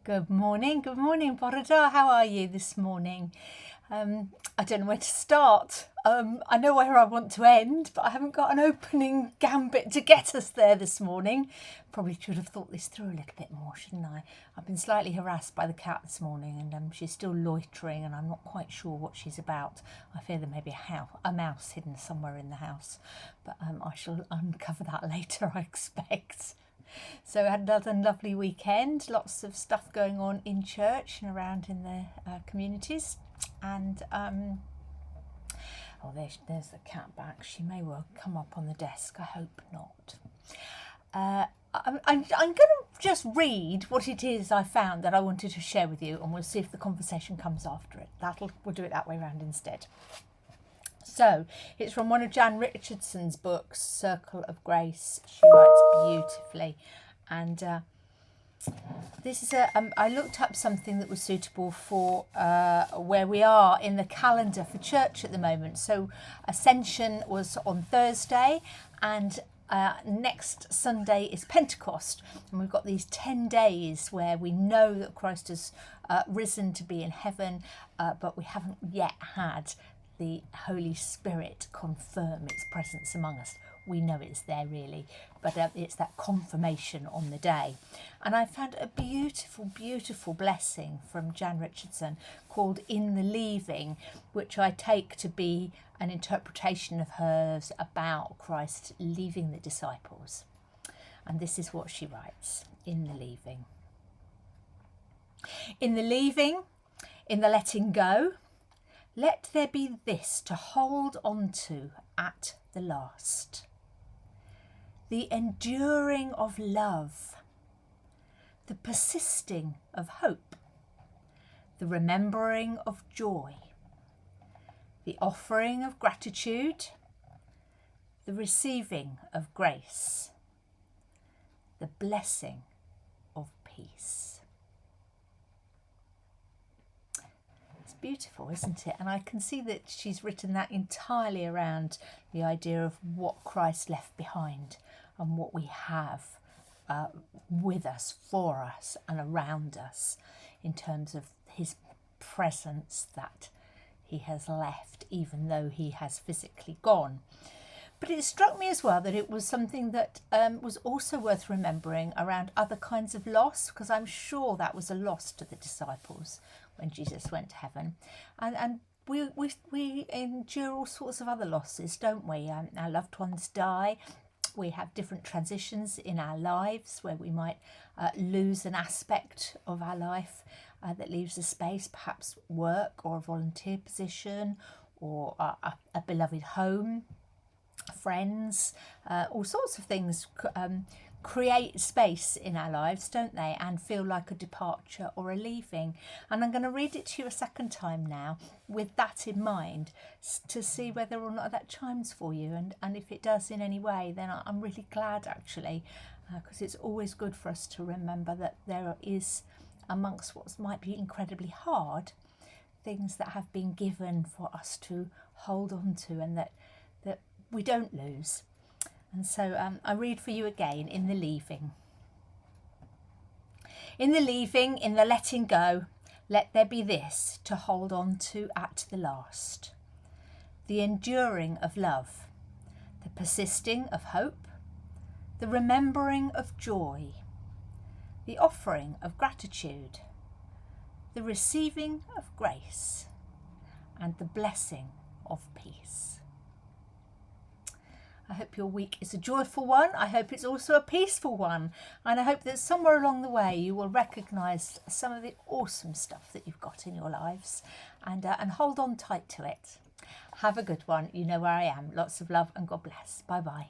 Good morning, Borada. How are you this morning? I don't know where to start. I know where I want to end, but I haven't got an opening gambit to get us there this morning. Probably should have thought this through a little bit more, shouldn't I? I've been slightly harassed by the cat this morning, and she's still loitering, and I'm not quite sure what she's about. I fear there may be a mouse hidden somewhere in the house, but I shall uncover that later, I expect. So I had another lovely weekend, lots of stuff going on in church and around in the communities. And there's the cat back. She may well come up on the desk. I hope not. I'm going to just read what it is I found that I wanted to share with you, and we'll see if the conversation comes after it. We'll do it that way around instead. So it's from one of Jan Richardson's books, Circle of Grace. She writes beautifully, and this is I looked up something that was suitable for where we are in the calendar for church at the moment. So Ascension was on Thursday, and next Sunday is Pentecost, and we've got these 10 days where we know that Christ has risen to be in heaven, but we haven't yet had the Holy Spirit confirm its presence among us. We know it's there really, but it's that confirmation on the day. And I found a beautiful, beautiful blessing from Jan Richardson called In the Leaving, which I take to be an interpretation of hers about Christ leaving the disciples. And this is what she writes, In the Leaving. In the leaving, in the letting go, let there be this to hold on to at the last. The enduring of love, the persisting of hope, the remembering of joy, the offering of gratitude, the receiving of grace, the blessing of peace. Beautiful, isn't it? And I can see that she's written that entirely around the idea of what Christ left behind and what we have with us, for us and around us in terms of his presence that he has left, even though he has physically gone. But it struck me as well that it was something that was also worth remembering around other kinds of loss, because I'm sure that was a loss to the disciples when Jesus went to heaven. And we endure all sorts of other losses, don't we? Our loved ones die. We have different transitions in our lives where we might lose an aspect of our life that leaves a space, perhaps work or a volunteer position or a beloved home, friends, all sorts of things create space in our lives, don't they, and feel like a departure or a leaving. And I'm going to read it to you a second time now with that in mind to see whether or not that chimes for you, and if it does in any way, then I'm really glad actually, because it's always good for us to remember that there is, amongst what might be incredibly hard, things that have been given for us to hold on to and that we don't lose. And so I read for you again, In the Leaving. In the leaving, in the letting go, let there be this to hold on to at the last. The enduring of love, the persisting of hope, the remembering of joy, the offering of gratitude, the receiving of grace, and the blessing of peace. I hope your week is a joyful one. I hope it's also a peaceful one. And I hope that somewhere along the way you will recognise some of the awesome stuff that you've got in your lives and hold on tight to it. Have a good one. You know where I am. Lots of love and God bless. Bye-bye.